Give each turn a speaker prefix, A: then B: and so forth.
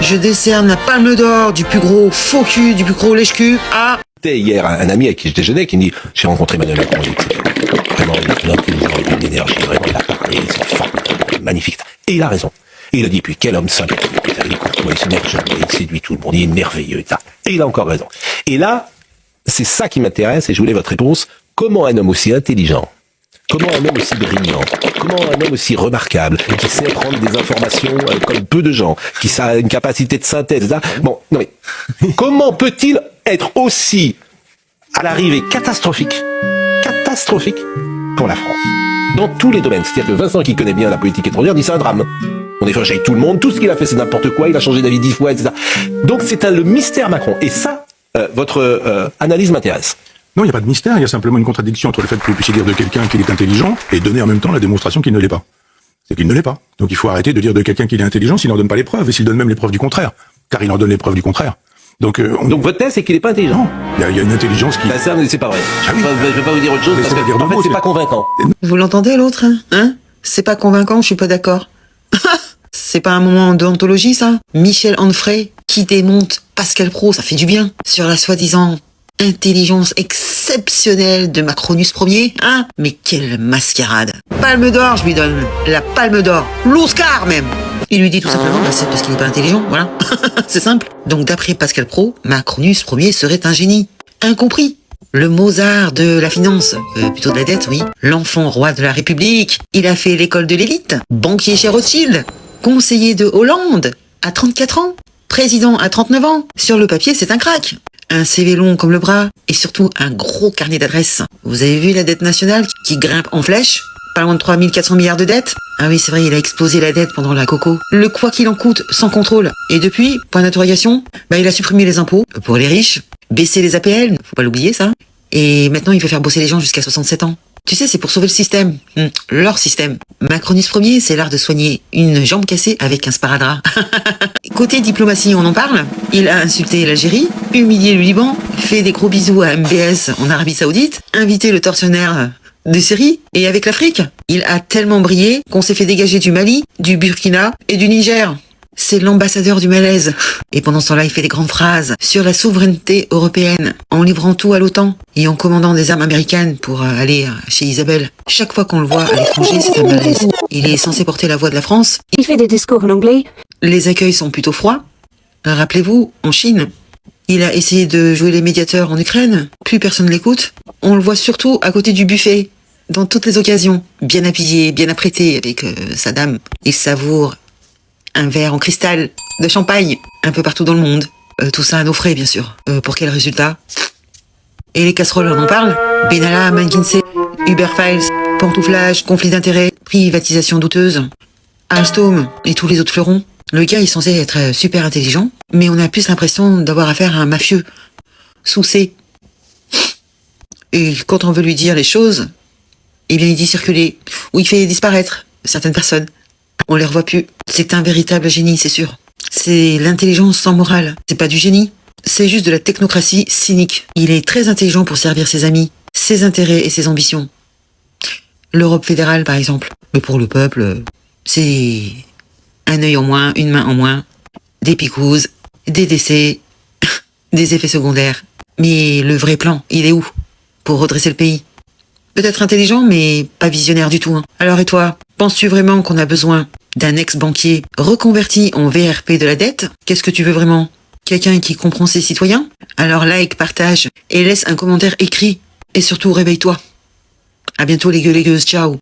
A: Je décerne la palme d'or du plus gros faux cul, du plus gros lèche-cul à...
B: Hier, un ami avec qui je déjeunais qui me dit, j'ai rencontré Emmanuel Macron, vraiment, il est intelligent, il a de l'énergie, vraiment, il a parlé, c'est formidable, magnifique. Et il a raison. Et il a dit, puis quel homme sympathique, il est courtois, il s'énerve jamais, il séduit tout le monde, il est merveilleux, et ça. Et il a encore raison. Et là, c'est ça qui m'intéresse, et je voulais votre réponse. Comment un homme aussi intelligent, comment un homme aussi brillant, comment un homme aussi remarquable, qui sait prendre des informations comme peu de gens, qui a une capacité de synthèse, etc. Bon, non mais, comment peut-il être aussi à l'arrivée catastrophique pour la France, dans tous les domaines. C'est-à-dire que Vincent, qui connaît bien la politique étrangère, dit c'est un drame. On est fâché avec tout le monde, tout ce qu'il a fait c'est n'importe quoi, il a changé d'avis 10 fois, etc. Donc c'est le mystère Macron. Et ça, votre analyse m'intéresse.
C: Non, il n'y a pas de mystère, il y a simplement une contradiction entre le fait que vous puissiez dire de quelqu'un qu'il est intelligent et donner en même temps la démonstration qu'il ne l'est pas. C'est qu'il ne l'est pas. Donc il faut arrêter de dire de quelqu'un qu'il est intelligent s'il n'en donne pas les preuves, et s'il donne même les preuves du contraire. Car il en donne les preuves du contraire. Donc
B: votre thèse, c'est qu'il n'est pas intelligent.
C: Non, il y a une intelligence qui...
B: Ben ça, c'est pas vrai.
C: Ah oui.
B: Je vais pas vous dire autre chose, parce que, en fait, c'est pas convaincant.
A: Vous l'entendez l'autre, hein? C'est pas convaincant, je suis pas d'accord. C'est pas un moment d'anthologie, ça? Michel Onfray, qui démonte Pascal Praud, ça fait du bien, sur la soi-disant intelligence exceptionnelle de Macronus Ier, hein? Mais quelle mascarade! Palme d'or, je lui donne. La palme d'or. L'Oscar, même! Il lui dit tout simplement, bah, c'est parce qu'il n'est pas intelligent, voilà. C'est simple. Donc, d'après Pascal Praud, Macronus Ier serait un génie. Incompris. Le Mozart de la finance, plutôt de la dette, oui. L'enfant roi de la République. Il a fait l'école de l'élite. Banquier chez Rothschild. Conseiller de Hollande à 34 ans. Président à 39 ans. Sur le papier, c'est un crack. Un CV long comme le bras. Et surtout, un gros carnet d'adresses. Vous avez vu la dette nationale qui grimpe en flèche? Pas loin de 3400 milliards de dettes. Ah oui, c'est vrai, il a explosé la dette pendant la coco. Le quoi qu'il en coûte, sans contrôle. Et depuis, point d'interrogation, bah il a supprimé les impôts pour les riches, baissé les APL, faut pas l'oublier ça. Et maintenant, il veut faire bosser les gens jusqu'à 67 ans. Tu sais, c'est pour sauver le système. Leur système. Macronus Ier, c'est l'art de soigner une jambe cassée avec un sparadrap. Côté diplomatie, on en parle. Il a insulté l'Algérie, humilié le Liban, fait des gros bisous à MBS en Arabie Saoudite, invité le tortionnaire de Syrie, et avec l'Afrique, il a tellement brillé qu'on s'est fait dégager du Mali, du Burkina et du Niger. C'est l'ambassadeur du malaise. Et pendant ce temps-là, il fait des grandes phrases sur la souveraineté européenne, en livrant tout à l'OTAN et en commandant des armes américaines pour aller chez Isabelle. Chaque fois qu'on le voit à l'étranger, c'est un malaise. Il est censé porter la voix de la France.
D: Il fait des discours en anglais.
A: Les accueils sont plutôt froids. Rappelez-vous, en Chine, il a essayé de jouer les médiateurs en Ukraine. Plus personne l'écoute. On le voit surtout à côté du buffet. Dans toutes les occasions, bien habillé, bien apprêté avec sa dame. Il savoure un verre en cristal de champagne un peu partout dans le monde. Tout ça à nos frais, bien sûr. Pour quel résultat? Et les casseroles, on en parle? Benalla, McKinsey, Uber Files, pantouflage, conflit d'intérêts, privatisation douteuse, Alstom et tous les autres fleurons. Le gars est censé être super intelligent, mais on a plus l'impression d'avoir affaire à un mafieux. Sous C. Et quand on veut lui dire les choses, eh bien, il dit circuler, ou il fait disparaître certaines personnes. On les revoit plus. C'est un véritable génie, c'est sûr. C'est l'intelligence sans morale. C'est pas du génie. C'est juste de la technocratie cynique. Il est très intelligent pour servir ses amis, ses intérêts et ses ambitions. L'Europe fédérale, par exemple. Mais pour le peuple, c'est un œil en moins, une main en moins, des picouzes, des décès, des effets secondaires. Mais le vrai plan, il est où? Pour redresser le pays. Peut-être intelligent, mais pas visionnaire du tout. Alors et toi, penses-tu vraiment qu'on a besoin d'un ex-banquier reconverti en VRP de la dette? Qu'est-ce que tu veux vraiment? Quelqu'un qui comprend ses citoyens? Alors like, partage et laisse un commentaire écrit. Et surtout, réveille-toi. À bientôt les gueules, ciao.